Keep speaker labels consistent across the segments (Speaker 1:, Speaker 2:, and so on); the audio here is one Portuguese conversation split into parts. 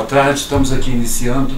Speaker 1: boa tarde. Estamos aqui iniciando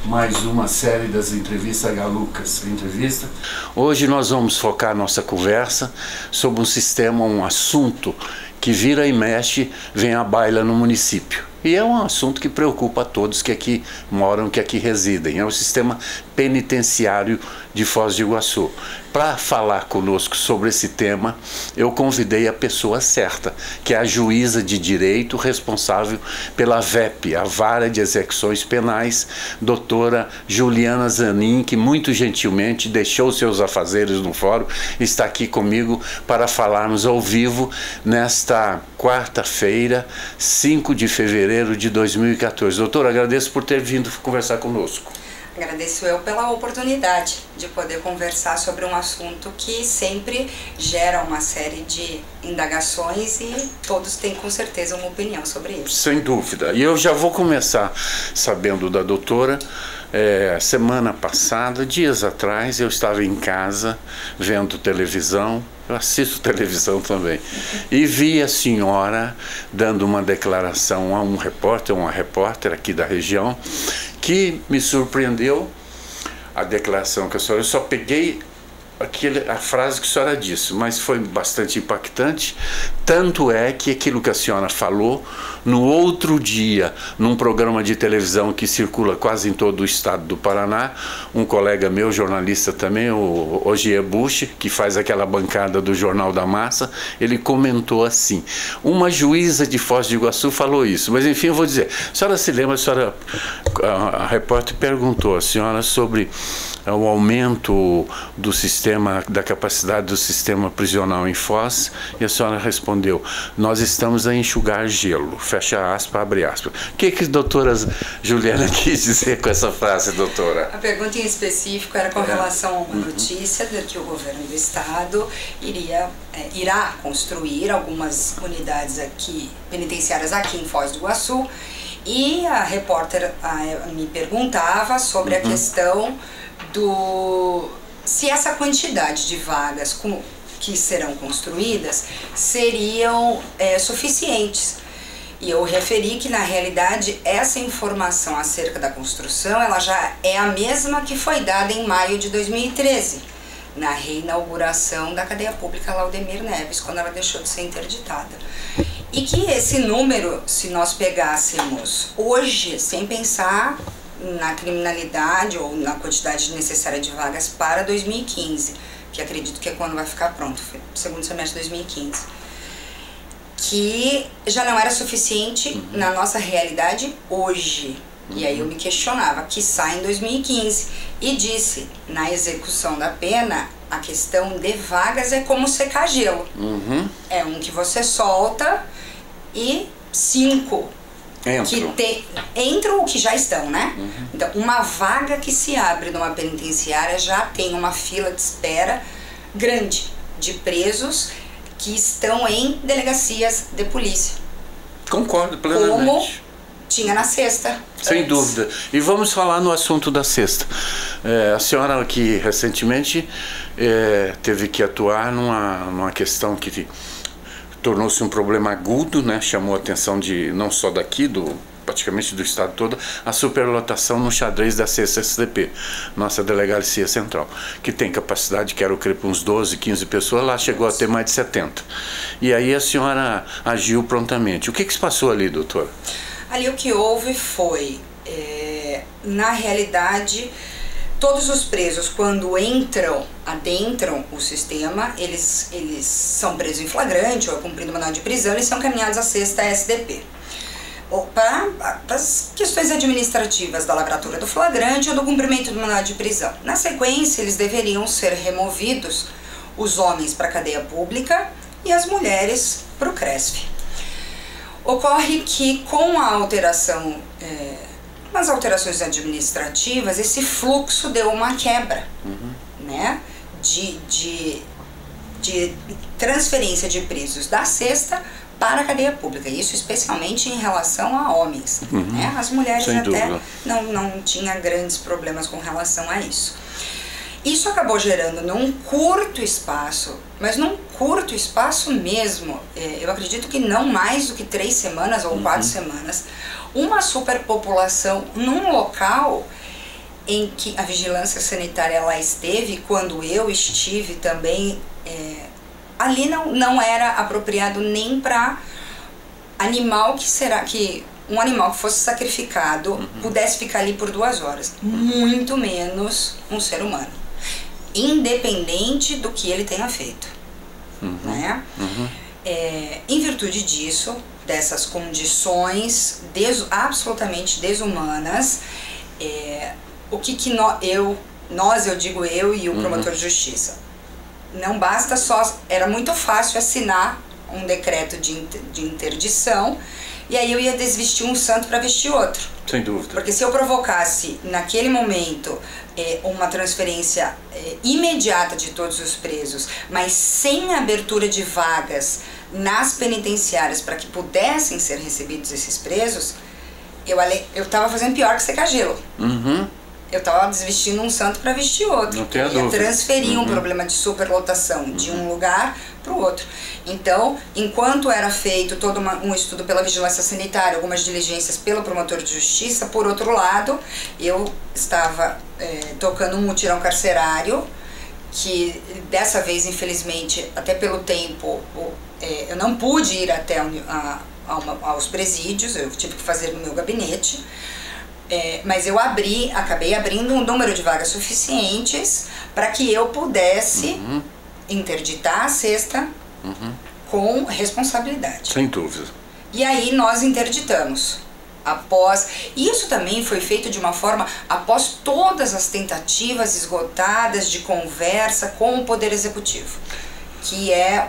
Speaker 1: mais uma série das entrevistas Galucas Entrevista. Hoje nós vamos focar nossa conversa sobre um sistema, um assunto que vira e mexe, vem à baila no município. E é um assunto que preocupa a todos que aqui moram, que aqui residem. É o sistema penitenciário de Foz do Iguaçu. Para falar conosco sobre esse tema, eu convidei a pessoa certa, que é a juíza de direito responsável pela VEP, a Vara de Execuções Penais, doutora Juliana Zanin, que muito gentilmente deixou seus afazeres no fórum, está aqui comigo para falarmos ao vivo nesta quarta-feira, 5 de fevereiro de 2014. Doutor, agradeço por ter vindo conversar conosco.
Speaker 2: Agradeço eu pela oportunidade de poder conversar sobre um assunto que sempre gera uma série de indagações e todos têm com certeza uma opinião sobre isso.
Speaker 1: Sem dúvida. E eu já vou começar sabendo da doutora. Semana passada, dias atrás, eu estava em casa vendo televisão. Eu assisto televisão também. E vi a senhora dando uma declaração a um repórter, uma repórter aqui da região, que me surpreendeu a declaração que a senhora... Eu só peguei a frase que a senhora disse, mas foi bastante impactante. Tanto é que aquilo que a senhora falou, no outro dia, num programa de televisão que circula quase em todo o estado do Paraná, um colega meu, jornalista também, o Ogier Bush, que faz aquela bancada do Jornal da Massa, ele comentou assim: uma juíza de Foz do Iguaçu falou isso. Mas enfim, eu vou dizer, a senhora se lembra, a repórter perguntou a senhora sobre o aumento do sistema, da capacidade do sistema prisional em Foz, e a senhora respondeu: nós estamos a enxugar gelo, fecha aspas, abre aspas. O que a doutora Juliana quis dizer com essa frase, doutora?
Speaker 2: A pergunta em específico era com relação a uma notícia de que o governo do estado irá construir algumas unidades penitenciárias aqui em Foz do Iguaçu, e a repórter me perguntava sobre a questão se essa quantidade de vagas que serão construídas seriam suficientes. E eu referi que, na realidade, essa informação acerca da construção, ela já é a mesma que foi dada em maio de 2013, na reinauguração da cadeia pública Laudemir Neves, quando ela deixou de ser interditada. E que esse número, se nós pegássemos hoje, sem pensar na criminalidade ou na quantidade necessária de vagas para 2015, que acredito que é quando vai ficar pronto, segundo semestre de 2015, que já não era suficiente na nossa realidade hoje. E aí eu me questionava, que sai em 2015, e disse, na execução da pena, a questão de vagas é como secar gelo. É um que você solta e 5 entram o que já estão, né? Então, uma vaga que se abre numa penitenciária já tem uma fila de espera grande de presos que estão em delegacias de polícia.
Speaker 1: Concordo plenamente.
Speaker 2: Como tinha na sexta.
Speaker 1: Sem dúvida. E vamos falar no assunto da sexta. A senhora que recentemente teve que atuar numa questão que tornou-se um problema agudo, né? Chamou a atenção não só daqui, praticamente do estado todo, a superlotação no xadrez da sexta SDP, nossa delegacia central, que tem capacidade, quero crer, para uns 12, 15 pessoas, lá chegou a ter mais de 70. E aí a senhora agiu prontamente. O que se passou ali, doutora?
Speaker 2: Ali o que houve foi, na realidade, todos os presos, quando adentram o sistema, eles são presos em flagrante ou cumprindo mandado de prisão, eles são caminhados à sexta SDP. Para as questões administrativas da lavratura do flagrante ou do cumprimento do mandado de prisão. Na sequência, eles deveriam ser removidos, os homens para a cadeia pública e as mulheres para o CRESF. Ocorre que com a alteração, as alterações administrativas, esse fluxo deu uma quebra, né, de transferência de presos da sexta para a cadeia pública, isso especialmente em relação a homens, né? As mulheres até não tinham grandes problemas com relação a isso. Isso acabou gerando num curto espaço, mas num curto espaço mesmo, eu acredito que não mais do que 3 semanas ou 4 semanas, uma superpopulação num local em que a vigilância sanitária ela esteve, quando eu estive também, ali não era apropriado nem para animal um animal que fosse sacrificado pudesse ficar ali por 2 horas, muito menos um ser humano, independente do que ele tenha feito, né? Em virtude disso, dessas condições absolutamente desumanas, o que eu digo eu e o promotor de justiça, não basta só, era muito fácil assinar um decreto de interdição e aí eu ia desvestir um santo para vestir outro.
Speaker 1: Sem dúvida.
Speaker 2: Porque se eu provocasse naquele momento uma transferência imediata de todos os presos, mas sem abertura de vagas nas penitenciárias para que pudessem ser recebidos esses presos, eu estava fazendo pior que secar gelo. Eu estava desvestindo um santo para vestir outro.
Speaker 1: Não tenho
Speaker 2: dúvida.
Speaker 1: dúvida.
Speaker 2: Transferir um problema de superlotação de um lugar para o outro. Então, enquanto era feito todo um estudo pela vigilância sanitária, algumas diligências pelo promotor de justiça, por outro lado, eu estava tocando um mutirão carcerário, que dessa vez, infelizmente, até pelo tempo, eu não pude ir até aos presídios, eu tive que fazer no meu gabinete. Mas eu acabei abrindo um número de vagas suficientes para que eu pudesse interditar a cesta com responsabilidade.
Speaker 1: Sem dúvida.
Speaker 2: E aí nós interditamos. Isso também foi feito de uma forma após todas as tentativas esgotadas de conversa com o Poder Executivo, que é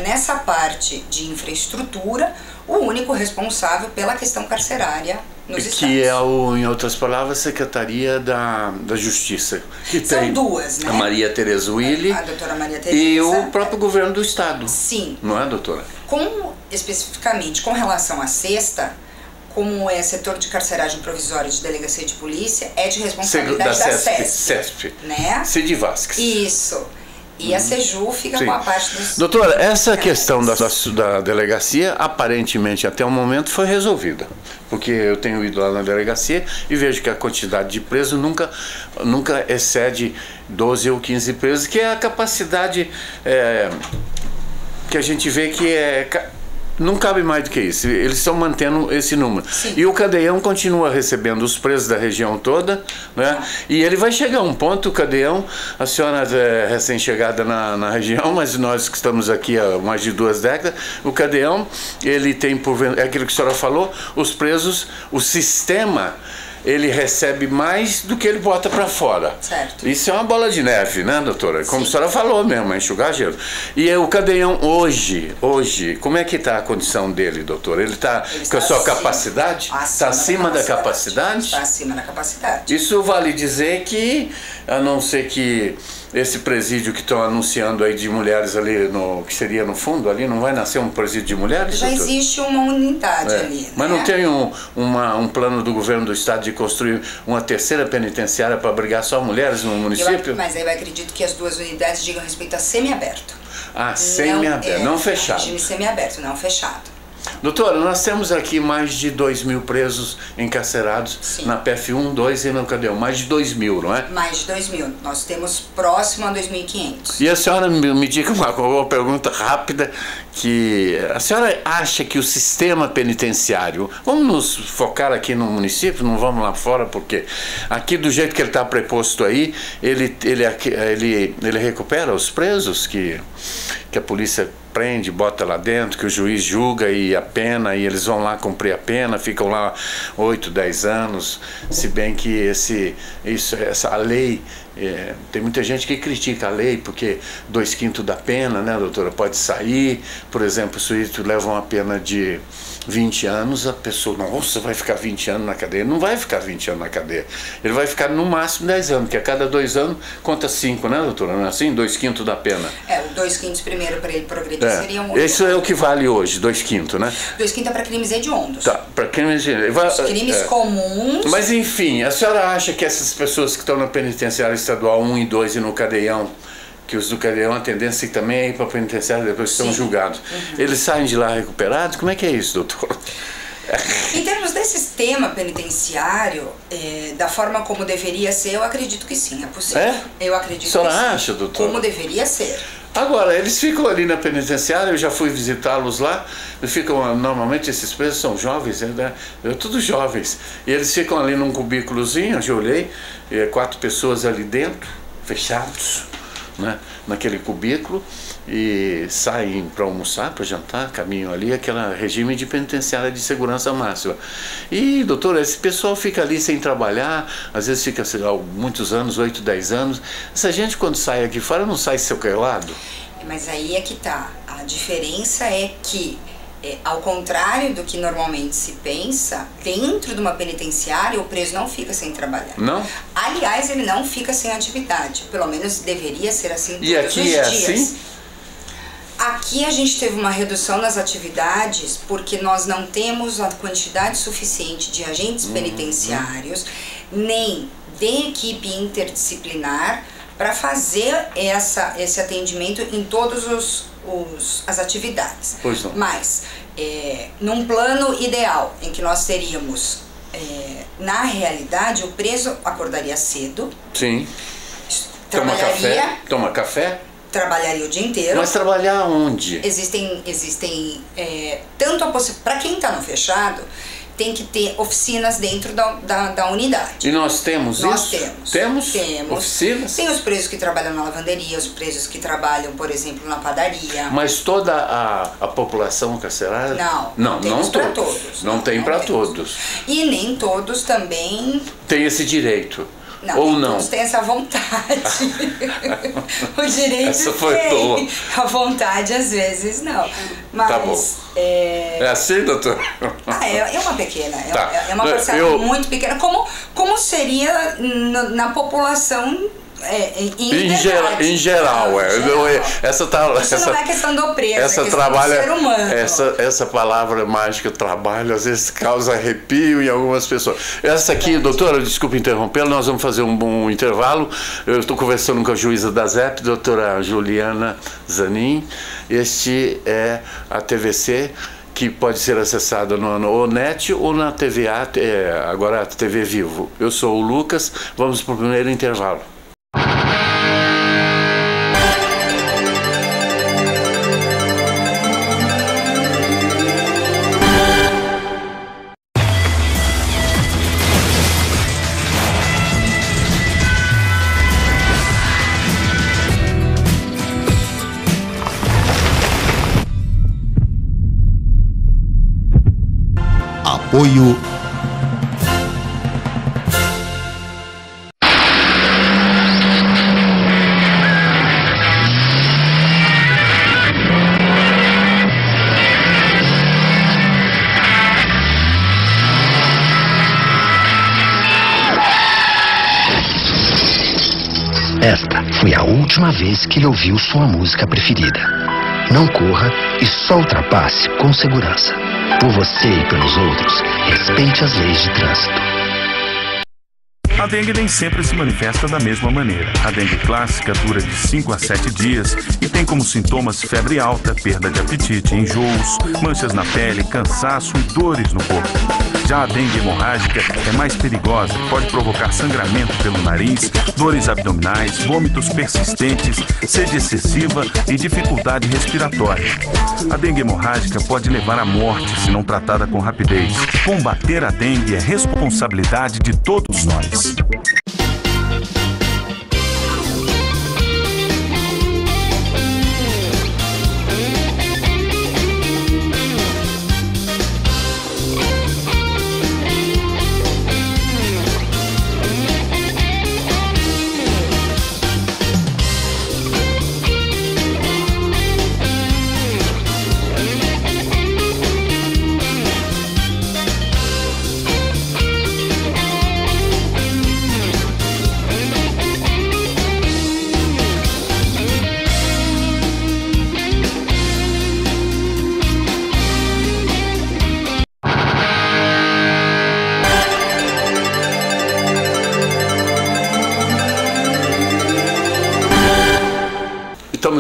Speaker 2: nessa parte de infraestrutura o único responsável pela questão carcerária nos estados.
Speaker 1: Que é, em outras palavras, a Secretaria da Justiça. Que
Speaker 2: São
Speaker 1: tem
Speaker 2: 2, né?
Speaker 1: a Maria Tereza Willi
Speaker 2: a doutora Maria Tereza.
Speaker 1: E o próprio governo do estado.
Speaker 2: Sim.
Speaker 1: Não é, doutora?
Speaker 2: Especificamente com relação à cesta, como é setor de carceragem provisória de delegacia de polícia, é de responsabilidade da CESP. Né?
Speaker 1: Cid Vasques.
Speaker 2: Isso. E a Seju fica com a parte dos...
Speaker 1: Doutora, essa questão da delegacia, aparentemente até o momento foi resolvida. Porque eu tenho ido lá na delegacia e vejo que a quantidade de presos nunca excede 12 ou 15 presos, que é a capacidade que a gente vê que não cabe mais do que isso. Eles estão mantendo esse número.
Speaker 2: Sim.
Speaker 1: E o Cadeião continua recebendo os presos da região toda, né? E ele vai chegar a um ponto, o Cadeião, a senhora é recém-chegada na região, mas nós que estamos aqui há mais de 2 décadas, o Cadeião, ele tem, é aquilo que a senhora falou, os presos, o sistema, ele recebe mais do que ele bota para fora.
Speaker 2: Certo.
Speaker 1: Isso é uma bola de neve, né, doutora? Como a senhora falou mesmo, é enxugar gelo. E o Cadeião hoje, como é que está a condição dele, doutora? Ele está com a sua capacidade? Está acima da capacidade?
Speaker 2: Está acima da capacidade.
Speaker 1: Isso vale dizer que, a não ser que esse presídio que estão anunciando aí de mulheres ali, que seria no fundo ali, não vai nascer um presídio de mulheres?
Speaker 2: Já
Speaker 1: doutor?
Speaker 2: Existe uma unidade ali, né?
Speaker 1: Mas não tem um plano do governo do estado de construir uma 3ª penitenciária para abrigar só mulheres no município?
Speaker 2: Mas eu acredito que as 2 unidades digam respeito a semiaberto.
Speaker 1: Semiaberto, não fechado.
Speaker 2: Regime semiaberto, não fechado.
Speaker 1: Doutora, nós temos aqui mais de 2.000 presos encarcerados. Sim. Na PF1, 2 e no Cadeião. Mais de 2.000, não é?
Speaker 2: Mais de 2.000. Nós temos próximo a 2.500.
Speaker 1: E a senhora me diga uma pergunta rápida, que a senhora acha que o sistema penitenciário, vamos nos focar aqui no município, não vamos lá fora, porque aqui do jeito que ele está preposto aí, ele recupera os presos que a polícia prende, bota lá dentro, que o juiz julga e a pena, e eles vão lá cumprir a pena, ficam lá 8, 10 anos, se bem que essa lei, tem muita gente que critica a lei, porque 2/5 da pena, né, doutora, pode sair. Por exemplo, o sujeito leva uma pena de 20 anos, a pessoa, nossa, vai ficar 20 anos na cadeia. Não vai ficar 20 anos na cadeia. Ele vai ficar no máximo 10 anos, porque a cada 2 anos conta 5, né, doutora? Não é assim? 2/5 da pena.
Speaker 2: O 2/5 primeiro para ele progredir seria um...
Speaker 1: Isso é o que vale hoje, 2/5, né?
Speaker 2: 2/5 é para crimes hediondos.
Speaker 1: Tá, para crimes hediondos.
Speaker 2: Os crimes comuns...
Speaker 1: Mas enfim, a senhora acha que essas pessoas que estão na penitenciária estadual 1 e 2 e no Cadeião, que os do Cadeião a tendência também é ir para a penitenciária depois que são julgados. Eles saem de lá recuperados? Como é que é isso, doutor?
Speaker 2: Em termos desse sistema penitenciário, da forma como deveria ser, eu acredito que sim, é possível.
Speaker 1: É?
Speaker 2: Eu acredito
Speaker 1: que sim. A senhora
Speaker 2: acha,
Speaker 1: doutor?
Speaker 2: Como deveria ser.
Speaker 1: Agora, eles ficam ali na penitenciária, eu já fui visitá-los lá, normalmente esses presos são jovens, todos jovens, e eles ficam ali num cubículozinho, eu já olhei, 4 pessoas ali dentro, fechados, né, naquele cubículo, e saem para almoçar, para jantar, caminham ali, aquele regime de penitenciária de segurança máxima. E, doutor, esse pessoal fica ali sem trabalhar, às vezes fica, sei lá, muitos anos, 8, 10 anos. Essa gente, quando sai aqui fora, não sai sequelado?
Speaker 2: Mas aí é que tá. A diferença é que, ao contrário do que normalmente se pensa, dentro de uma penitenciária o preso não fica sem trabalhar.
Speaker 1: Não?
Speaker 2: Aliás, ele não fica sem atividade. Pelo menos deveria ser assim todos
Speaker 1: os dias. E aqui é assim?
Speaker 2: Aqui a gente teve uma redução nas atividades porque nós não temos a quantidade suficiente de agentes penitenciários, nem de equipe interdisciplinar para fazer esse atendimento em todas as atividades.
Speaker 1: Pois não.
Speaker 2: Mas, num plano ideal, em que nós teríamos, na realidade, o preso acordaria cedo.
Speaker 1: Sim. Toma café.
Speaker 2: Trabalharia o dia inteiro.
Speaker 1: Mas trabalhar onde?
Speaker 2: Existem tanto a possibilidade. Para quem está no fechado, tem que ter oficinas dentro da unidade.
Speaker 1: E nós temos
Speaker 2: nós
Speaker 1: isso?
Speaker 2: Temos
Speaker 1: oficinas?
Speaker 2: Tem os presos que trabalham na lavanderia, os presos que trabalham, por exemplo, na padaria.
Speaker 1: Mas toda a população carcerária?
Speaker 2: Não para todos.
Speaker 1: Não tem para todos.
Speaker 2: E nem todos também
Speaker 1: tem esse direito.
Speaker 2: Não,
Speaker 1: ou não?
Speaker 2: Todos têm essa vontade. O direito
Speaker 1: essa foi
Speaker 2: tem.
Speaker 1: Boa.
Speaker 2: A vontade, às vezes, não. Mas,
Speaker 1: tá bom. É assim, doutor?
Speaker 2: É uma pequena.
Speaker 1: Tá.
Speaker 2: É uma parcela muito pequena. Como seria na população
Speaker 1: em geral. Essa
Speaker 2: não é questão do preso,
Speaker 1: essa
Speaker 2: é questão
Speaker 1: trabalha,
Speaker 2: do ser humano.
Speaker 1: Essa palavra mágica, trabalho, às vezes causa arrepio em algumas pessoas. Essa aqui, doutora, desculpe interrompê-la, nós vamos fazer um bom intervalo. Eu estou conversando com a juíza da ZEP, doutora Juliana Zanin. Este é a TVC, que pode ser acessada no NET ou na TVA, agora a TV Vivo. Eu sou o Lucas, vamos para o primeiro intervalo.
Speaker 3: Apoio
Speaker 4: Esta foi a última vez que ele ouviu sua música preferida. Não corra e só ultrapasse com segurança. Por você e pelos outros, respeite as leis de trânsito.
Speaker 5: A dengue nem sempre se manifesta da mesma maneira. A dengue clássica dura de 5 a 7 dias e tem como sintomas febre alta, perda de apetite, enjoos, manchas na pele, cansaço e dores no corpo. Já a dengue hemorrágica é mais perigosa, pode provocar sangramento pelo nariz, dores abdominais, vômitos persistentes, sede excessiva e dificuldade respiratória. A dengue hemorrágica pode levar à morte se não tratada com rapidez. Combater a dengue é responsabilidade de todos nós.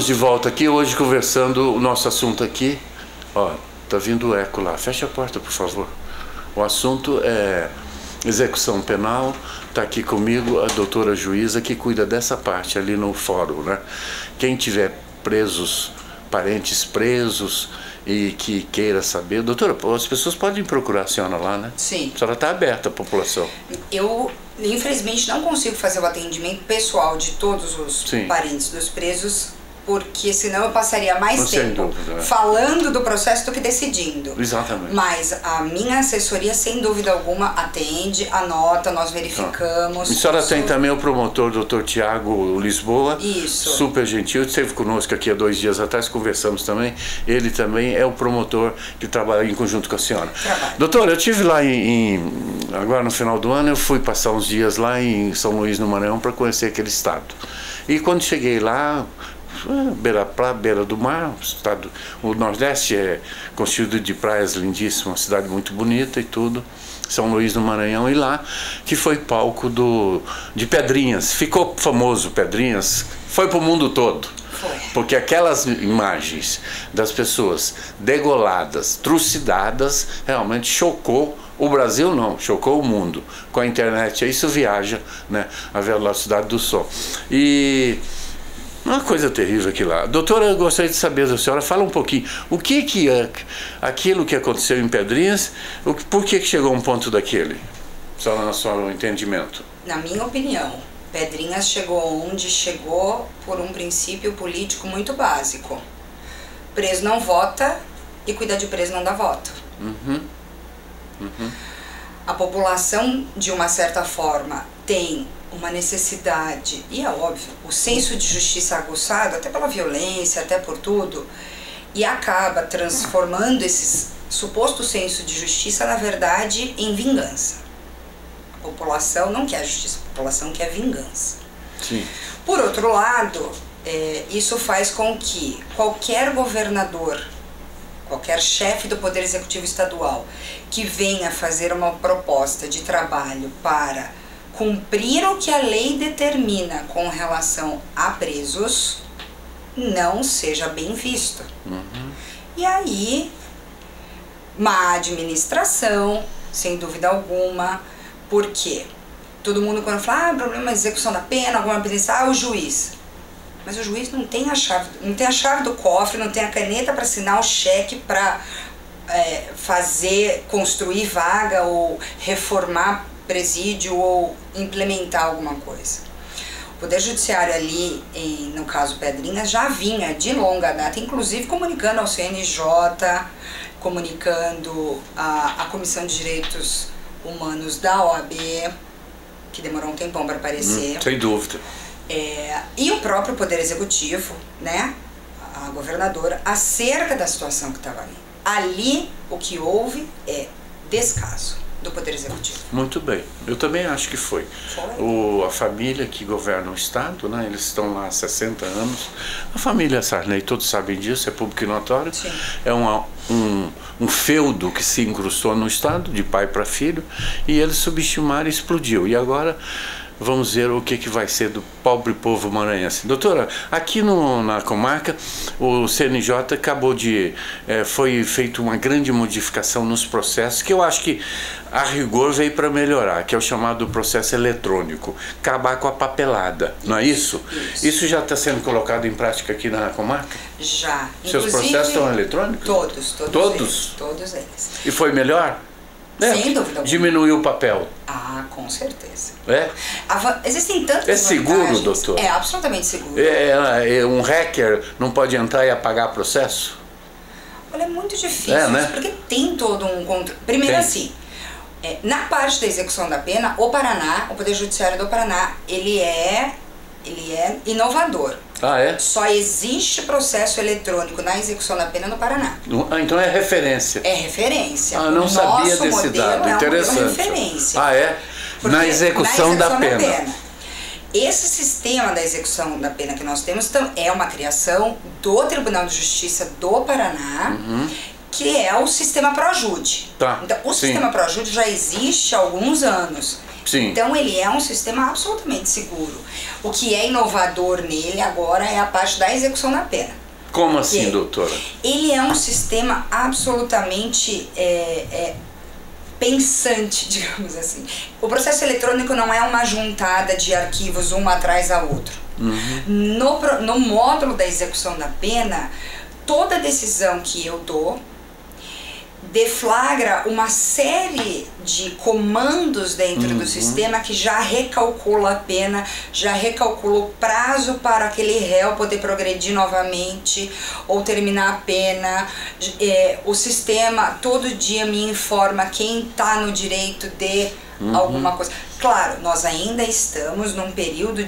Speaker 1: de volta aqui, hoje conversando, o nosso assunto aqui, ó, tá vindo o eco lá, fecha a porta, por favor. O assunto é execução penal, tá aqui comigo a doutora juíza que cuida dessa parte ali no fórum, né? Quem tiver presos, parentes presos e que queira saber, doutora, as pessoas podem procurar a senhora lá, né?
Speaker 2: Sim.
Speaker 1: A senhora está aberta à população.
Speaker 2: Eu, infelizmente, não consigo fazer o atendimento pessoal de todos os parentes dos presos, porque senão eu passaria mais tempo falando do processo do que decidindo.
Speaker 1: Exatamente.
Speaker 2: Mas a minha assessoria, sem dúvida alguma, atende, anota, nós verificamos.
Speaker 1: A senhora tem também o promotor, Dr. Tiago Lisboa.
Speaker 2: Isso.
Speaker 1: Super gentil, esteve conosco aqui há 2 dias atrás, conversamos também. Ele também é o promotor que trabalha em conjunto com a senhora. Doutora, eu estive lá agora no final do ano, eu fui passar uns dias lá em São Luís, no Maranhão, para conhecer aquele estado. E quando cheguei lá, beira do mar, o Nordeste é constituído de praias lindíssimas, uma cidade muito bonita e tudo, São Luís do Maranhão, e lá que foi palco de Pedrinhas, ficou famoso Pedrinhas, foi para o mundo todo. Porque aquelas imagens das pessoas degoladas, trucidadas, realmente chocou o Brasil, não, chocou o mundo. Com a internet, isso viaja, né, a velocidade do som. E uma coisa terrível aqui lá. Doutora, eu gostaria de saber da senhora, fala um pouquinho, o que é aquilo que aconteceu em Pedrinhas, por que chegou a um ponto daquele? Só no seu entendimento.
Speaker 2: Na minha opinião, Pedrinhas chegou onde chegou por um princípio político muito básico. Preso não vota e cuidar de preso não dá voto. A população, de uma certa forma, tem uma necessidade, e é óbvio, o senso de justiça aguçado, até pela violência, até por tudo, e acaba transformando esse suposto senso de justiça, na verdade, em vingança. A população não quer justiça, a população quer vingança.
Speaker 1: Sim.
Speaker 2: Por outro lado, isso faz com que qualquer governador, qualquer chefe do Poder Executivo Estadual que venha fazer uma proposta de trabalho para cumprir o que a lei determina com relação a presos, não seja bem visto. E aí, má administração, sem dúvida alguma, porque todo mundo quando fala, problema de execução da pena, alguma coisa, o juiz. Mas o juiz não tem a chave do cofre, não tem a caneta para assinar o cheque para construir vaga ou reformar presídio ou implementar alguma coisa. O Poder Judiciário ali, no caso Pedrinhas, já vinha de longa data, inclusive comunicando ao CNJ, comunicando à Comissão de Direitos Humanos da OAB, que demorou um tempão para aparecer.
Speaker 1: Sem dúvida.
Speaker 2: E o próprio Poder Executivo, né, a governadora, acerca da situação que estava ali. Ali, o que houve é descaso do Poder Executivo. Muito bem, eu também acho que foi.
Speaker 1: A família que governa o Estado, né, eles estão lá há 60 anos, a família Sarney, todos sabem disso, é público e notório.
Speaker 2: Sim.
Speaker 1: É um feudo que se incrustou no Estado, de pai para filho, e eles subestimaram e explodiu. E agora vamos ver o que vai ser do pobre povo maranhense. Doutora, aqui na comarca, o CNJ acabou foi feita uma grande modificação nos processos, que eu acho que a rigor veio para melhorar, que é o chamado processo eletrônico, acabar com a papelada, não é isso? Isso já está sendo colocado em prática aqui na comarca?
Speaker 2: Já.
Speaker 1: Seus processos estão eletrônicos?
Speaker 2: Todos eles.
Speaker 1: E foi melhor?
Speaker 2: Sem dúvida.
Speaker 1: Diminuiu o papel?
Speaker 2: Ah, com certeza.
Speaker 1: Existem
Speaker 2: tantas
Speaker 1: vantagens. É seguro, doutor?
Speaker 2: É absolutamente seguro.
Speaker 1: Um hacker não pode entrar e apagar processo?
Speaker 2: Olha, é muito difícil,
Speaker 1: né?
Speaker 2: Porque tem todo um controle. Primeiro assim, na parte da execução da pena, o Poder Judiciário do Paraná, ele é inovador. Só existe processo eletrônico na execução da pena no Paraná.
Speaker 1: Então é referência.
Speaker 2: É referência.
Speaker 1: Não sabia desse dado. Interessante.
Speaker 2: É uma referência.
Speaker 1: Na execução da pena.
Speaker 2: Esse sistema da execução da pena que nós temos é uma criação do Tribunal de Justiça do Paraná, que é o sistema Projude. Então, o sistema Projude já existe há alguns anos.
Speaker 1: Sim.
Speaker 2: Então ele é um sistema absolutamente seguro. O que é inovador nele agora é a parte da execução da pena.
Speaker 1: Como assim, doutora?
Speaker 2: Ele é um sistema absolutamente pensante, digamos assim. O processo eletrônico não é uma juntada de arquivos um atrás da outro. No módulo da execução da pena, toda decisão que eu dou deflagra uma série de comandos dentro do sistema que já recalcula a pena, já recalcula o prazo para aquele réu poder progredir novamente ou terminar a pena. O sistema todo dia me informa quem está no direito de alguma coisa. Claro, nós ainda estamos num período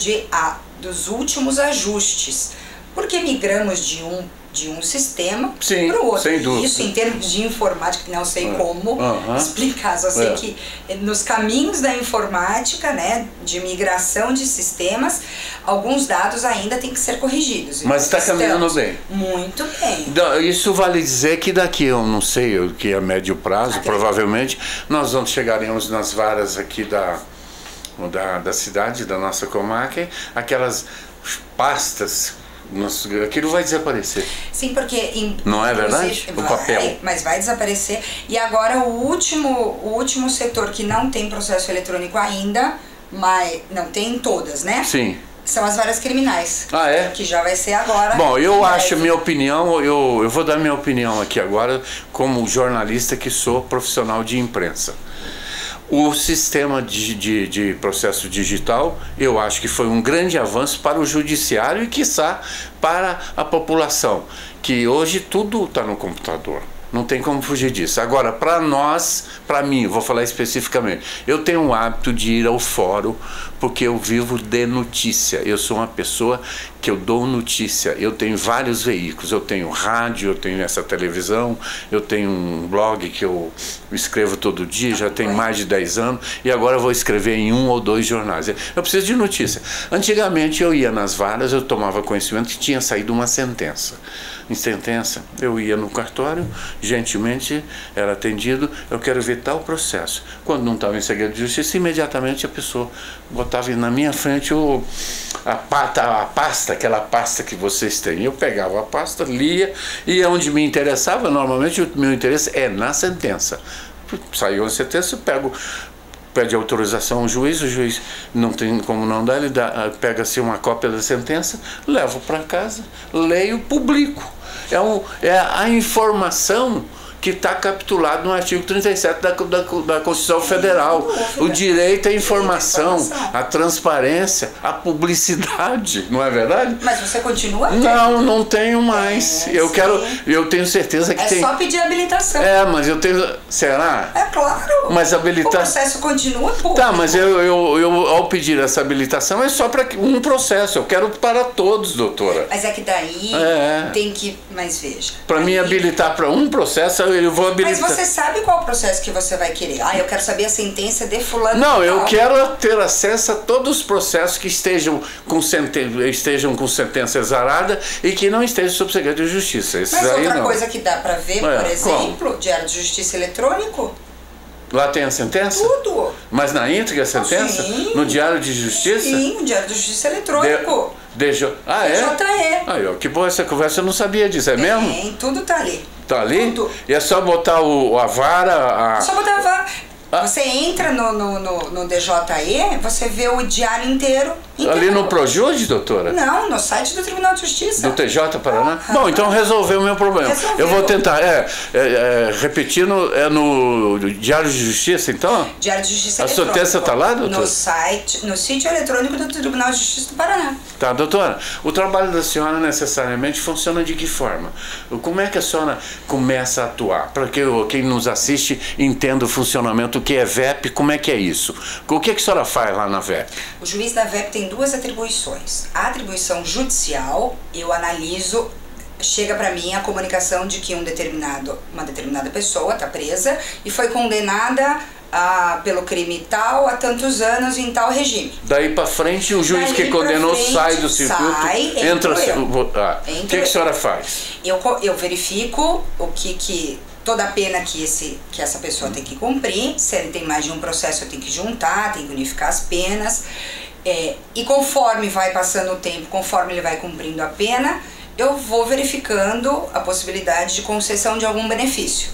Speaker 2: dos últimos ajustes, porque migramos de um sistema para o outro.
Speaker 1: Sem dúvida.
Speaker 2: Isso em termos de informática, não sei como explicar, só sei que nos caminhos da informática, né, de migração de sistemas, alguns dados ainda têm que ser corrigidos.
Speaker 1: Mas está caminhando bem.
Speaker 2: Muito bem.
Speaker 1: Isso vale dizer que daqui, eu não sei, o que é médio prazo, provavelmente, nós chegaremos nas varas aqui da cidade, da nossa comarca, aquelas pastas. Aquilo vai desaparecer.
Speaker 2: Sim, porque...
Speaker 1: Não é verdade? O papel.
Speaker 2: Mas vai desaparecer. E agora o último setor que não tem processo eletrônico ainda, mas não tem em todas, né?
Speaker 1: Sim.
Speaker 2: São as varas criminais.
Speaker 1: Ah, é?
Speaker 2: Que já vai ser agora.
Speaker 1: Bom, eu acho, minha opinião, eu vou dar minha opinião aqui agora, como jornalista que sou, profissional de imprensa. O sistema de processo digital, eu acho que foi um grande avanço para o judiciário e, quiçá, para a população, que hoje tudo está no computador. Não tem como fugir disso. Agora, para nós, para mim, vou falar especificamente, eu tenho o hábito de ir ao fórum porque eu vivo de notícia. Eu sou uma pessoa que eu dou notícia. Eu tenho vários veículos. Eu tenho rádio, eu tenho essa televisão, eu tenho um blog que eu escrevo todo dia, já tem mais de 10 anos, e agora eu vou escrever em 1 ou 2 jornais. Eu preciso de notícia. Antigamente eu ia nas varas, eu tomava conhecimento que tinha saído uma sentença. Em sentença, eu ia no cartório, gentilmente era atendido, eu quero ver tal processo. Quando não estava em segredo de justiça, imediatamente a pessoa botava na minha frente a pasta, aquela pasta que vocês têm. Eu pegava a pasta, lia, e onde me interessava, normalmente o meu interesse é na sentença. Saiu a sentença, eu pede autorização ao juiz, o juiz não tem como não dar, ele pega-se uma cópia da sentença, levo para casa, leio, publico. É a informação que está capitulado no artigo 37 da Constituição Federal. O direito à informação, à transparência, à publicidade, não é verdade?
Speaker 2: Mas você continua?
Speaker 1: Não tenho mais. Eu tenho certeza que tem.
Speaker 2: É só pedir habilitação.
Speaker 1: Mas eu tenho. Será?
Speaker 2: É claro.
Speaker 1: Mas habilitação.
Speaker 2: O processo continua público.
Speaker 1: Tá, mas eu ao pedir essa habilitação é só para um processo. Eu quero para todos, doutora.
Speaker 2: Mas é que daí tem que. Mas veja.
Speaker 1: Para mim habilitar para um processo, eu vou habilitar.
Speaker 2: Mas você sabe qual o processo que você vai querer? Eu quero saber a sentença de fulano.
Speaker 1: Não, eu quero ter acesso a todos os processos que estejam com sentença exarada e que não estejam sob segredo de justiça.
Speaker 2: Mas outra coisa que dá para ver, por exemplo, Diário de Justiça eletrônico.
Speaker 1: Lá tem a sentença?
Speaker 2: Tudo.
Speaker 1: Mas na íntegra a sentença?
Speaker 2: Sim.
Speaker 1: No Diário de Justiça?
Speaker 2: Sim, no Diário de Justiça eletrônico.
Speaker 1: DJE? Aí, ó, que boa essa conversa, eu não sabia disso, é mesmo?
Speaker 2: Tem, tudo tá ali.
Speaker 1: Tá ali?
Speaker 2: Tudo.
Speaker 1: E é só botar a vara...
Speaker 2: É só botar a vara. Você entra no DJE, você vê o diário inteiro.
Speaker 1: Ali no Projude, doutora?
Speaker 2: Não, no site do Tribunal de Justiça.
Speaker 1: Do TJ Paraná? Bom, então resolveu o meu problema. Eu vou tentar, repetir no Diário de Justiça, então?
Speaker 2: Diário de Justiça
Speaker 1: eletrônico. A sentença está lá, doutora?
Speaker 2: No sítio eletrônico do Tribunal de Justiça do Paraná.
Speaker 1: Tá, doutora. O trabalho da senhora necessariamente funciona de que forma? Como é que a senhora começa a atuar? Para que quem nos assiste entenda o funcionamento, o que é VEP, como é que é isso? O que a senhora faz lá na VEP?
Speaker 2: O juiz da VEP tem 2 atribuições. A atribuição judicial, eu analiso, chega para mim a comunicação de que uma determinada pessoa está presa e foi condenada pelo crime tal a tantos anos em tal regime.
Speaker 1: Daí para frente o juiz que condenou sai do circuito, entra. O que a senhora faz?
Speaker 2: Eu verifico o que toda a pena que essa pessoa tem que cumprir. Se ele tem mais de um processo, eu tenho que juntar, tem que unificar as penas. E conforme vai passando o tempo, conforme ele vai cumprindo a pena, eu vou verificando a possibilidade de concessão de algum benefício.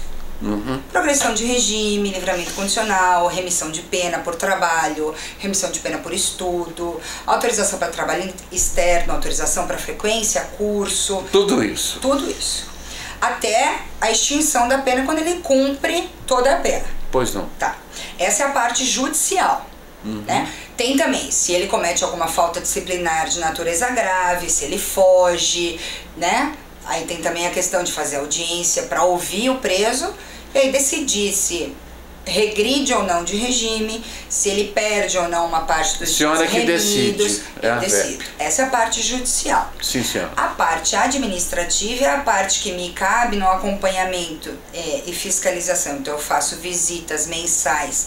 Speaker 2: Progressão de regime, livramento condicional, remissão de pena por trabalho, remissão de pena por estudo, autorização para trabalho externo, autorização para frequência, curso.
Speaker 1: Tudo isso.
Speaker 2: Tudo isso. Até a extinção da pena quando ele cumpre toda a pena.
Speaker 1: Pois não.
Speaker 2: Tá. Essa é a parte judicial. Né? Tem também, se ele comete alguma falta disciplinar de natureza grave, se ele foge, né? Aí tem também a questão de fazer audiência para ouvir o preso e aí decidir se regride ou não de regime, se ele perde ou não uma parte dos dias remidos. Eu decido. Essa é a parte judicial.
Speaker 1: Sim, senhora.
Speaker 2: A parte administrativa é a parte que me cabe no acompanhamento e fiscalização. Então eu faço visitas mensais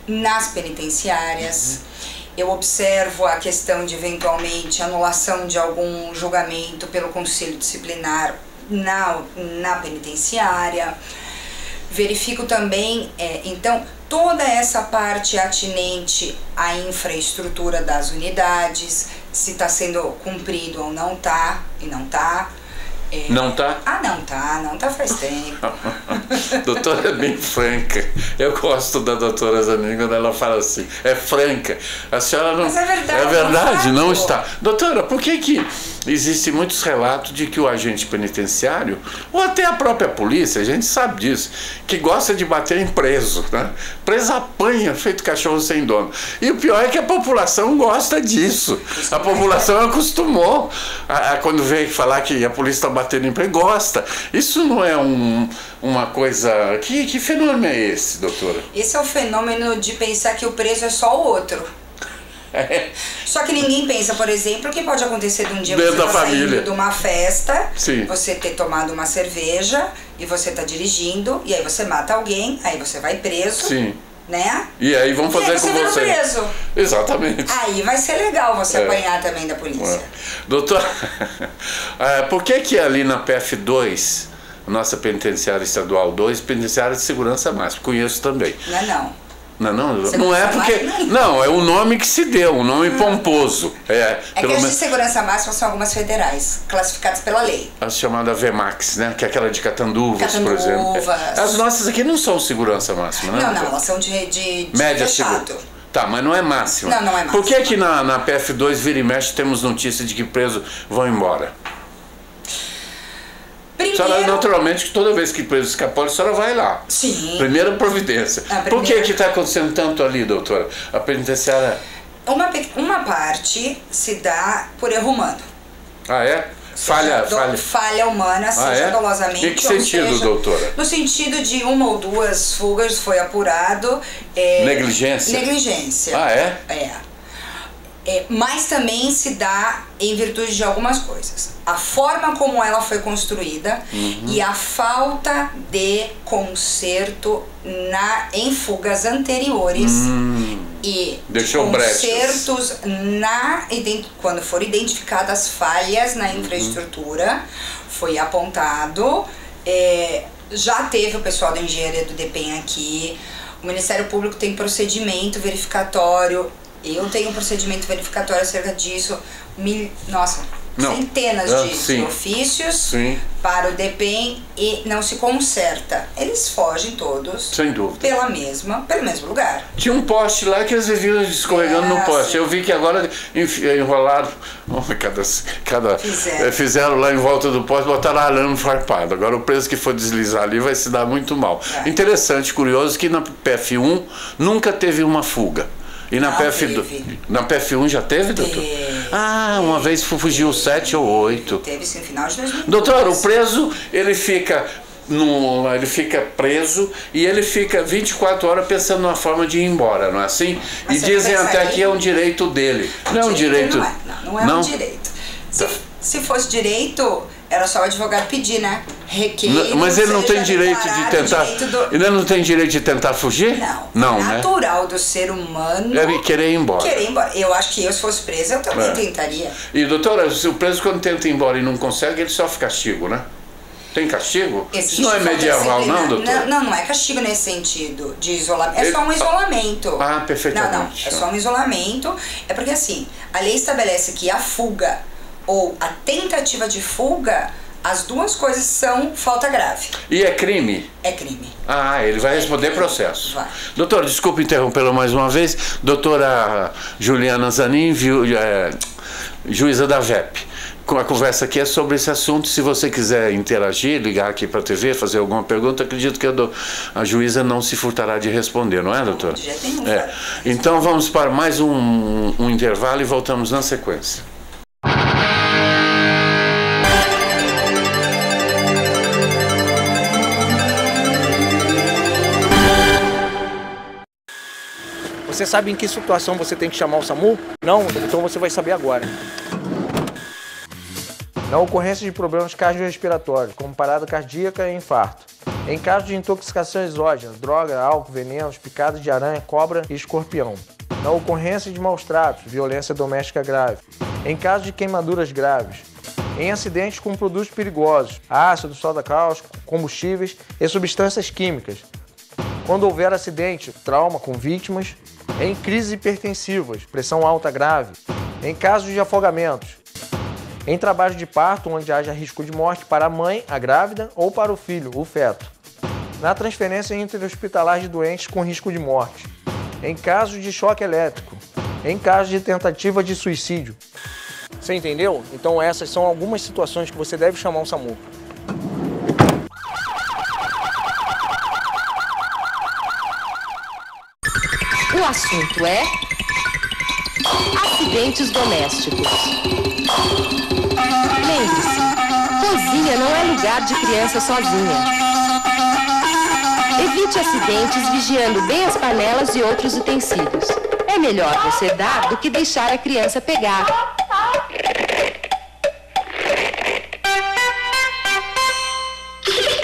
Speaker 2: nas penitenciárias. Eu observo a questão de, eventualmente, anulação de algum julgamento pelo Conselho Disciplinar na penitenciária. Verifico também, então, toda essa parte atinente à infraestrutura das unidades, se está sendo cumprido ou não está, e não está.
Speaker 1: Não tá?
Speaker 2: Não tá faz tempo.
Speaker 1: Doutora é bem franca. Eu gosto da doutora Zanini quando ela fala assim, é franca. A senhora não...
Speaker 2: Mas é verdade.
Speaker 1: É verdade, não está. Doutora, por que existem muitos relatos de que o agente penitenciário, ou até a própria polícia, a gente sabe disso, que gosta de bater em preso, né? Preso apanha, feito cachorro sem dono. E o pior é que a população gosta disso. A população acostumou a quando vem falar que a polícia está batendo em preso, gosta. Isso não é uma coisa... Que fenômeno é esse, doutora?
Speaker 2: Esse é o fenômeno de pensar que o preso é só o outro. Só que ninguém pensa, por exemplo, que pode acontecer de um dia
Speaker 1: dentro
Speaker 2: você
Speaker 1: da
Speaker 2: saindo
Speaker 1: família
Speaker 2: de uma festa,
Speaker 1: sim,
Speaker 2: você ter tomado uma cerveja e você tá dirigindo e aí você mata alguém, aí você vai preso,
Speaker 1: sim,
Speaker 2: né?
Speaker 1: E aí vão fazer com você.
Speaker 2: Preso.
Speaker 1: Exatamente.
Speaker 2: Aí vai ser legal você apanhar também da polícia.
Speaker 1: Doutor, por que ali na PF2, nossa penitenciária estadual 2, penitenciária de segurança máxima, conheço também.
Speaker 2: Não.
Speaker 1: Não é porque... Não, é o nome que se deu, um nome pomposo.
Speaker 2: Que as de segurança máxima são algumas federais, classificadas pela lei.
Speaker 1: A chamada VMAX, né? Que é aquela de Catanduvas, por exemplo. As nossas aqui não são segurança máxima, né?
Speaker 2: Não, elas são de
Speaker 1: média segura. Tá, mas não é máxima.
Speaker 2: Não é máxima.
Speaker 1: Por que na PF2 vira e mexe temos notícia de que presos vão embora?
Speaker 2: Primeiro...
Speaker 1: A senhora, naturalmente, que toda vez que preso escapou, a senhora vai lá.
Speaker 2: Sim.
Speaker 1: Primeira providência. Por que está acontecendo tanto ali, doutora? A penitenciária...
Speaker 2: Uma parte se dá por erro humano.
Speaker 1: Ah, é?
Speaker 2: Falha humana, seja dolosamente.
Speaker 1: Em que sentido, doutora?
Speaker 2: No sentido de uma ou duas fugas foi apurado.
Speaker 1: Negligência?
Speaker 2: Negligência.
Speaker 1: Ah, é?
Speaker 2: Mas também se dá em virtude de algumas coisas. A forma como ela foi construída e a falta de conserto em fugas anteriores e
Speaker 1: deixou
Speaker 2: consertos quando foram identificadas falhas na infraestrutura, foi apontado. Já teve o pessoal da engenharia do DEPEN aqui, o Ministério Público tem procedimento verificatório. Eu tenho um procedimento verificatório acerca disso, centenas de ofícios para o DEPEN e não se conserta. Eles fogem todos,
Speaker 1: sem dúvida,
Speaker 2: pelo mesmo lugar.
Speaker 1: Tinha um poste lá que eles viviam escorregando no poste. Eu vi que agora enrolaram, fizeram lá em volta do poste, botaram arame farpado. Agora o preso que for deslizar ali vai se dar muito mal. Interessante, curioso que na PF1 nunca teve uma fuga. E na PF1 já teve, doutor? Uma vez fugiu 7 ou 8.
Speaker 2: Teve sim, no final de 2012.
Speaker 1: Doutor, o preso, ele fica preso e ele fica 24 horas pensando numa forma de ir embora, não é assim? Mas e dizem até que é um direito dele. Não é um direito?
Speaker 2: Não é um direito. Se fosse direito, era só o advogado pedir, né?
Speaker 1: Mas ele não tem direito de tentar. Ele não tem direito de tentar fugir?
Speaker 2: Não, é natural do ser humano
Speaker 1: querer ir embora.
Speaker 2: Eu acho que se fosse preso, eu também tentaria.
Speaker 1: E doutora, se o preso quando tenta ir embora e não consegue, ele sofre castigo, né? Tem castigo?
Speaker 2: Existe
Speaker 1: Isso não é medieval, não, doutor?
Speaker 2: Não é castigo nesse sentido de isolamento. É só um isolamento.
Speaker 1: Ah, perfeitamente.
Speaker 2: Não, é só um isolamento. É porque assim, a lei estabelece que a fuga ou a tentativa de fuga, as duas coisas são falta grave.
Speaker 1: E é crime?
Speaker 2: É crime.
Speaker 1: Ah, ele vai responder processo.
Speaker 2: Vai.
Speaker 1: Doutor, desculpe interrompê-lo mais uma vez. Doutora Juliana Zanin, juíza da VEP. A conversa aqui é sobre esse assunto. Se você quiser interagir, ligar aqui para a TV, fazer alguma pergunta, acredito que a juíza não se furtará de responder, não é, doutor?
Speaker 2: De jeito nenhum.
Speaker 1: Então vamos para mais um intervalo e voltamos na sequência.
Speaker 3: Você sabe em que situação você tem que chamar o SAMU? Não? Então você vai saber agora. Na ocorrência de problemas cardiorrespiratórios, como parada cardíaca e infarto. Em caso de intoxicação exógena, droga, álcool, venenos, picadas de aranha, cobra e escorpião. Na ocorrência de maus tratos, violência doméstica grave. Em caso de queimaduras graves. Em acidentes com produtos perigosos, ácido, soda cáustica, combustíveis e substâncias químicas. Quando houver acidente, trauma com vítimas. Em crises hipertensivas, pressão alta grave. Em casos de afogamentos. Em trabalho de parto, onde haja risco de morte para a mãe, a grávida, ou para o filho, o feto. Na transferência interhospitalar de doentes com risco de morte. Em caso de choque elétrico. Em caso de tentativa de suicídio. Você entendeu? Então essas são algumas situações que você deve chamar o SAMU.
Speaker 6: O assunto é acidentes domésticos. Lembre-se, cozinha não é lugar de criança sozinha. Evite acidentes vigiando bem as panelas e outros utensílios. É melhor você dar do que deixar a criança pegar.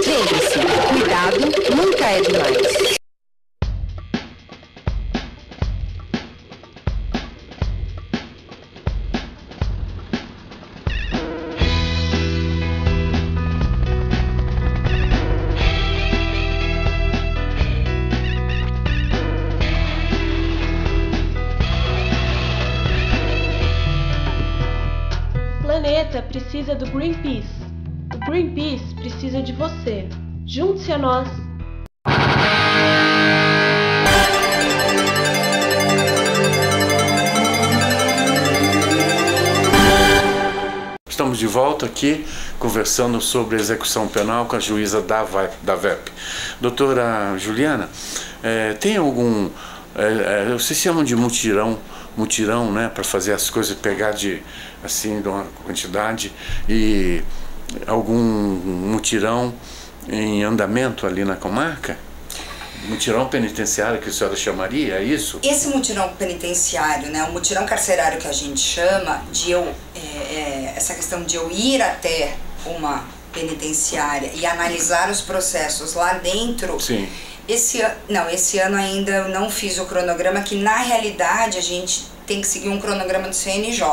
Speaker 6: Lembre-se, cuidado nunca é demais.
Speaker 7: O planeta precisa do Greenpeace. O Greenpeace precisa de você. Junte-se a nós.
Speaker 1: Estamos de volta aqui, conversando sobre execução penal com a juíza da VEP. Doutora Juliana, tem algum... vocês chamam de mutirão, né, para fazer as coisas, pegar de uma quantidade, e algum mutirão em andamento ali na comarca? Mutirão penitenciário que a senhora chamaria, é isso?
Speaker 2: Esse mutirão penitenciário, né, o mutirão carcerário que a gente chama, essa questão de eu ir até uma penitenciária e analisar os processos lá dentro.
Speaker 1: Sim.
Speaker 2: Esse ano ainda eu não fiz o cronograma, que na realidade a gente tem que seguir um cronograma do CNJ.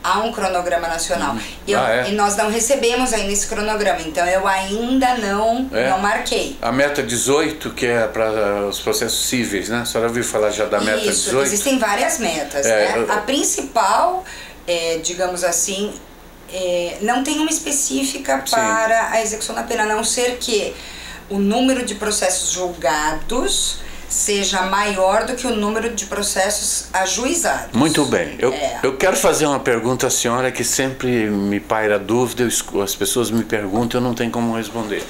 Speaker 2: Há um cronograma nacional. E nós não recebemos ainda esse cronograma, então eu ainda não marquei.
Speaker 1: A meta 18, que é para os processos cíveis, né? A senhora ouviu falar já da meta 18?
Speaker 2: Existem várias metas, né? A principal, digamos assim, não tem uma específica para a execução da pena, a não ser que o número de processos julgados seja maior do que o número de processos ajuizados.
Speaker 1: Muito bem. Eu quero fazer uma pergunta à senhora que sempre me paira dúvida, as pessoas me perguntam e eu não tenho como responder.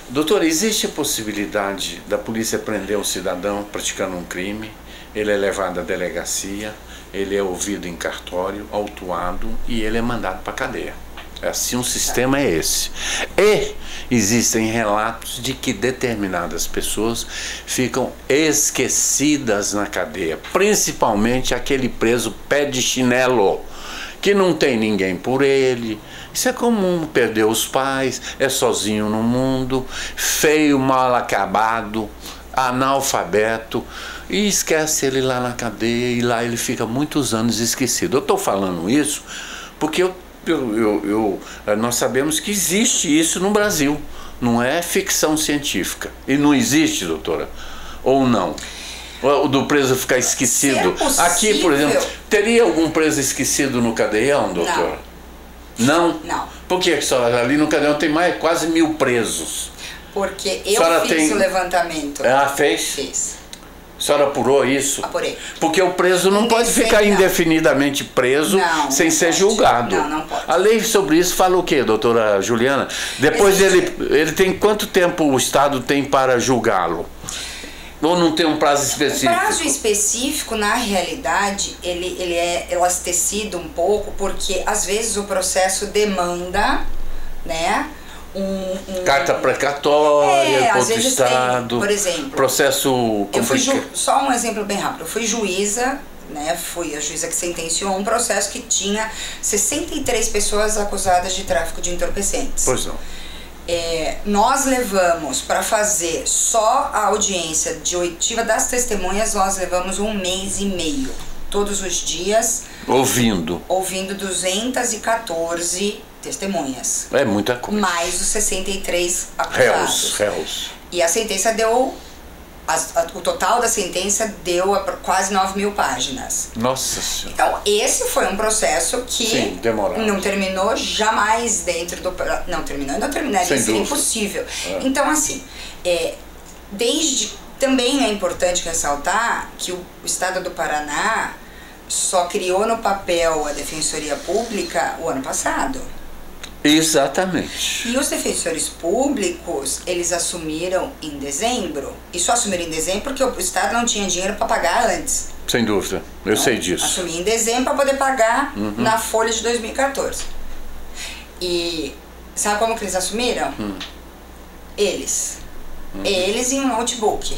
Speaker 1: Doutora, existe a possibilidade da polícia prender um cidadão praticando um crime, ele é levado à delegacia, ele é ouvido em cartório, autuado e ele é mandado para a cadeia? Assim, o sistema é esse. E existem relatos de que determinadas pessoas ficam esquecidas na cadeia, principalmente aquele preso pé de chinelo, que não tem ninguém por ele. Isso é comum, perdeu os pais, é sozinho no mundo, feio, mal acabado, analfabeto, e esquece ele lá na cadeia, e lá ele fica muitos anos esquecido. Eu estou falando isso porque eu nós sabemos que existe isso no Brasil. Não é ficção científica. E não existe, doutora? Ou não? O do preso ficar esquecido. Aqui, por exemplo, teria algum preso esquecido no Cadeião, doutora? Não?
Speaker 2: Não.
Speaker 1: Por que a senhora, ali no Cadeião tem quase 1000 presos?
Speaker 2: Porque eu fiz o levantamento.
Speaker 1: Ah, fez?
Speaker 2: Fiz.
Speaker 1: A senhora apurou isso?
Speaker 2: Apurei.
Speaker 1: Porque o preso não pode ficar indefinidamente preso sem ser julgado.
Speaker 2: Não pode.
Speaker 1: A lei sobre isso fala o quê, doutora Juliana? Depois ele tem quanto tempo o Estado tem para julgá-lo? Ou não tem um prazo específico?
Speaker 2: O prazo específico, na realidade, ele é elastecido um pouco, porque às vezes o processo demanda, né?
Speaker 1: Carta precatória,
Speaker 2: às vezes
Speaker 1: Estado,
Speaker 2: tem, por exemplo,
Speaker 1: processo complicado.
Speaker 2: Só um exemplo bem rápido. Eu fui juíza, né? Fui a juíza que sentenciou um processo que tinha 63 pessoas acusadas de tráfico de entorpecentes.
Speaker 1: Pois não.
Speaker 2: Nós levamos para fazer só a audiência de oitiva das testemunhas, nós levamos 1 mês e meio. Todos os dias. Ouvindo 214 testemunhas.
Speaker 1: É muita coisa.
Speaker 2: Mais os 63 acusados.
Speaker 1: Réus.
Speaker 2: E a sentença deu... o total da sentença deu quase 9.000 páginas.
Speaker 1: Nossa Senhora.
Speaker 2: Então, esse foi um processo que não terminou jamais dentro do... Não terminou, ainda terminaria, seria impossível. Então, assim, também é importante ressaltar que o Estado do Paraná só criou no papel a Defensoria Pública o ano passado.
Speaker 1: Exatamente.
Speaker 2: E os defensores públicos, eles assumiram em dezembro. E só assumiram em dezembro porque o Estado não tinha dinheiro para pagar antes.
Speaker 1: Sem dúvida, eu sei disso.
Speaker 2: Assumi em dezembro para poder pagar na folha de 2014. E sabe como que eles assumiram? Eles em um notebook.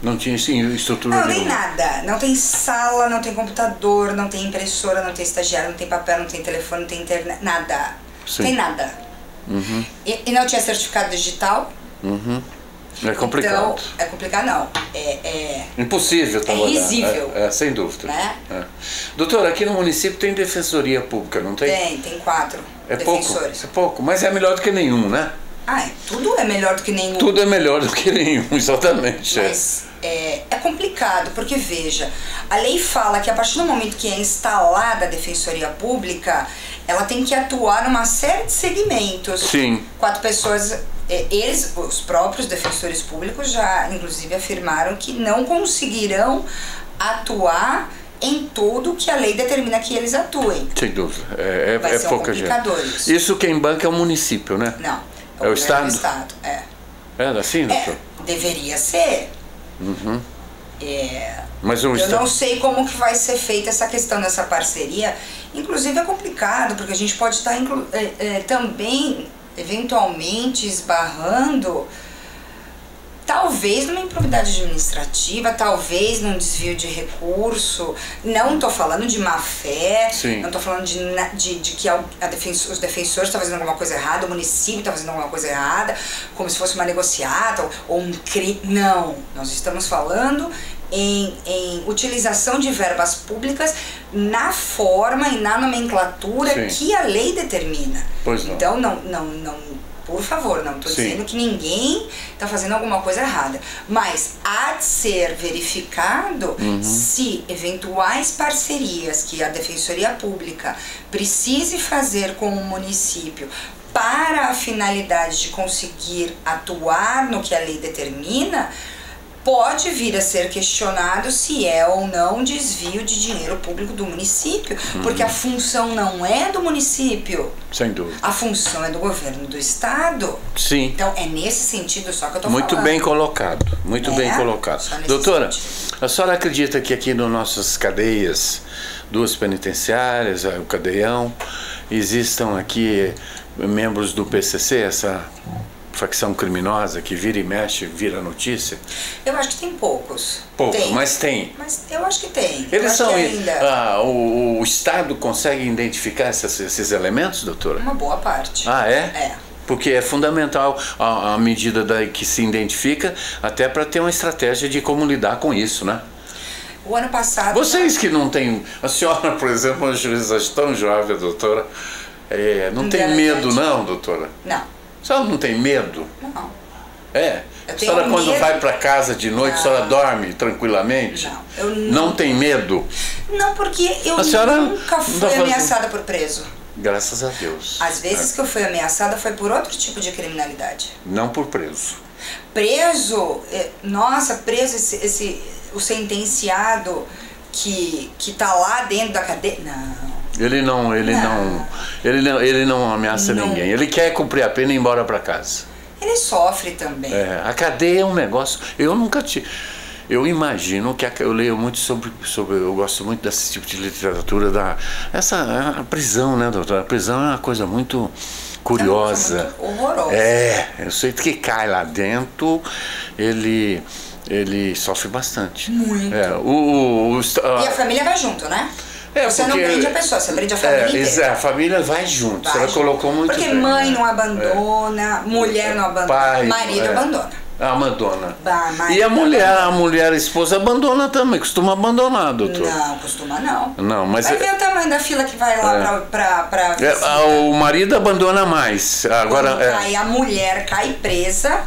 Speaker 1: Não tinha estrutura
Speaker 2: nenhuma.
Speaker 1: Não
Speaker 2: tem nada. Não tem sala, não tem computador, não tem impressora, não tem estagiário, não tem papel, não tem telefone, não tem internet, nada.
Speaker 1: Sim.
Speaker 2: Não tem nada. E não tinha certificado digital.
Speaker 1: É complicado.
Speaker 2: Então, é complicado não.
Speaker 1: Impossível trabalhar.
Speaker 2: É risível.
Speaker 1: Sem dúvida.
Speaker 2: Né?
Speaker 1: Doutora, aqui no município tem defensoria pública, não tem?
Speaker 2: Tem 4 defensores.
Speaker 1: É pouco, mas é melhor do que nenhum, né?
Speaker 2: Tudo é melhor do que nenhum.
Speaker 1: Tudo é melhor do que nenhum, exatamente.
Speaker 2: Mas é complicado, porque veja, a lei fala que a partir do momento que é instalada a Defensoria Pública, ela tem que atuar numa série de segmentos.
Speaker 1: Sim.
Speaker 2: 4 pessoas, os próprios defensores públicos já inclusive afirmaram que não conseguirão atuar em tudo que a lei determina que eles atuem.
Speaker 1: Sem dúvida,
Speaker 2: Vai ser
Speaker 1: pouca gente. Isso quem banca é o município, né?
Speaker 2: Não,
Speaker 1: é o Estado?
Speaker 2: É
Speaker 1: assim, doutor?
Speaker 2: Deveria ser.
Speaker 1: Mas
Speaker 2: eu não sei como que vai ser feita essa questão dessa parceria. Inclusive é complicado, porque a gente pode estar também, eventualmente, esbarrando, talvez numa improbidade administrativa, talvez num desvio de recurso. Não estou falando de má fé, não estou falando de que os defensores estão fazendo alguma coisa errada, o município está fazendo alguma coisa errada, como se fosse uma negociata ou um crime. Não, nós estamos falando em utilização de verbas públicas na forma e na nomenclatura que a lei determina.
Speaker 1: Pois não.
Speaker 2: Então, não, por favor, não estou dizendo que ninguém está fazendo alguma coisa errada, mas há de ser verificado se eventuais parcerias que a Defensoria Pública precise fazer com o município para a finalidade de conseguir atuar no que a lei determina, pode vir a ser questionado se é ou não desvio de dinheiro público do município, porque a função não é do município.
Speaker 1: Sem dúvida.
Speaker 2: A função é do governo do Estado.
Speaker 1: Sim.
Speaker 2: Então é nesse sentido só que eu estou falando.
Speaker 1: Muito bem colocado, muito bem colocado. Doutora, a senhora acredita que aqui nas nossas cadeias, 2 penitenciárias, o Cadeião, existam aqui membros do PCC, essa facção criminosa que vira e mexe, vira notícia?
Speaker 2: Eu acho que tem poucos.
Speaker 1: Mas tem.
Speaker 2: Mas eu acho que tem.
Speaker 1: Eles são o Estado consegue identificar esses elementos, doutora?
Speaker 2: Uma boa parte.
Speaker 1: É? Porque é fundamental a medida que se identifica, até para ter uma estratégia de como lidar com isso, né?
Speaker 2: O ano passado...
Speaker 1: Vocês que não têm... A senhora, por exemplo, uma juíza tão jovem, doutora, não tem medo não, doutora?
Speaker 2: Não.
Speaker 1: A senhora não tem medo?
Speaker 2: Não.
Speaker 1: A senhora quando vai para casa de noite, a senhora dorme tranquilamente?
Speaker 2: Não. Eu não
Speaker 1: tem medo?
Speaker 2: Não, porque eu nunca fui ameaçada por preso.
Speaker 1: Graças a Deus.
Speaker 2: Às vezes que eu fui ameaçada foi por outro tipo de criminalidade.
Speaker 1: Não por preso.
Speaker 2: Preso, nossa, preso o sentenciado que tá lá dentro da cadeia, não.
Speaker 1: Ele não ameaça ninguém. Ele quer cumprir a pena e ir embora para casa.
Speaker 2: Ele sofre também.
Speaker 1: A cadeia é um negócio. Eu imagino que eu leio muito sobre eu gosto muito desse tipo de literatura a prisão, né, doutora? A prisão é uma coisa muito curiosa.
Speaker 2: É muito horrorosa.
Speaker 1: Eu sei que cai lá dentro, ele sofre bastante.
Speaker 2: Muito. E a família vai junto, né? Você não prende a pessoa, você prende a família inteira.
Speaker 1: A família vai junto. Ela colocou muito
Speaker 2: porque
Speaker 1: bem,
Speaker 2: mãe não abandona, mulher não abandona,
Speaker 1: pai,
Speaker 2: marido abandona.
Speaker 1: Abandona. E a esposa abandona também, costuma abandonar, doutor.
Speaker 2: Não, costuma não.
Speaker 1: Não, mas
Speaker 2: vai ver o tamanho da fila que vai lá pra
Speaker 1: o marido abandona mais. Agora
Speaker 2: a mulher cai presa,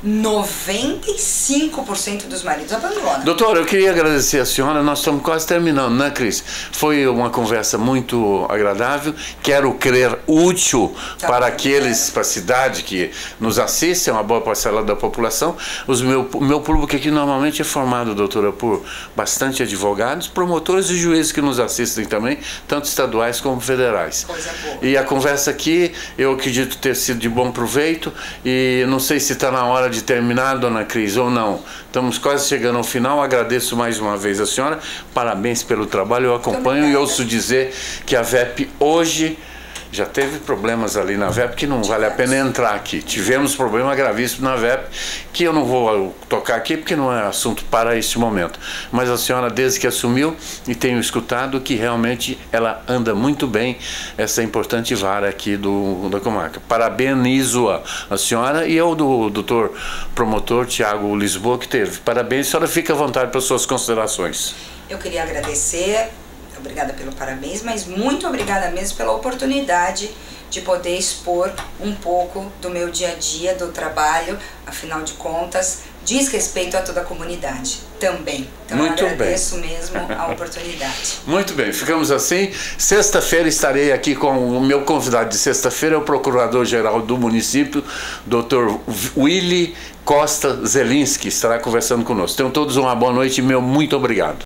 Speaker 2: 95% dos maridos abandonam.
Speaker 1: Doutora, eu queria agradecer a senhora, nós estamos quase terminando, né, Cris? Foi uma conversa muito agradável, quero crer útil para a cidade que nos assistem, uma boa parcela da população. O meu público aqui normalmente é formado, doutora, por bastante advogados, promotores e juízes que nos assistem também, tanto estaduais como federais.
Speaker 2: Coisa boa.
Speaker 1: E a conversa aqui, eu acredito ter sido de bom proveito, e não sei se está na hora de terminar, dona Cris, ou não. Estamos quase chegando ao final. Agradeço mais uma vez a senhora. Parabéns pelo trabalho. Eu acompanho e ouço dizer que a VEP hoje já teve problemas ali na VEP que não vale a pena entrar aqui. Tivemos problema gravíssimo na VEP que eu não vou tocar aqui porque não é assunto para este momento. Mas a senhora, desde que assumiu, e tenho escutado que realmente ela anda muito bem, essa importante vara aqui da comarca. Parabenizo a senhora e eu do doutor promotor Tiago Lisboa que teve. Parabéns, a senhora fica à vontade para suas considerações.
Speaker 2: Eu queria agradecer. Obrigada pelo parabéns, mas muito obrigada mesmo pela oportunidade de poder expor um pouco do meu dia a dia, do trabalho, afinal de contas, diz respeito a toda a comunidade também. Então
Speaker 1: muito
Speaker 2: eu agradeço mesmo a oportunidade.
Speaker 1: Muito bem, ficamos assim. Sexta-feira estarei aqui com o meu convidado de sexta-feira, é o Procurador-Geral do município, Dr. Willy Costa Zelinski, estará conversando conosco. Tenham todos uma boa noite e meu muito obrigado.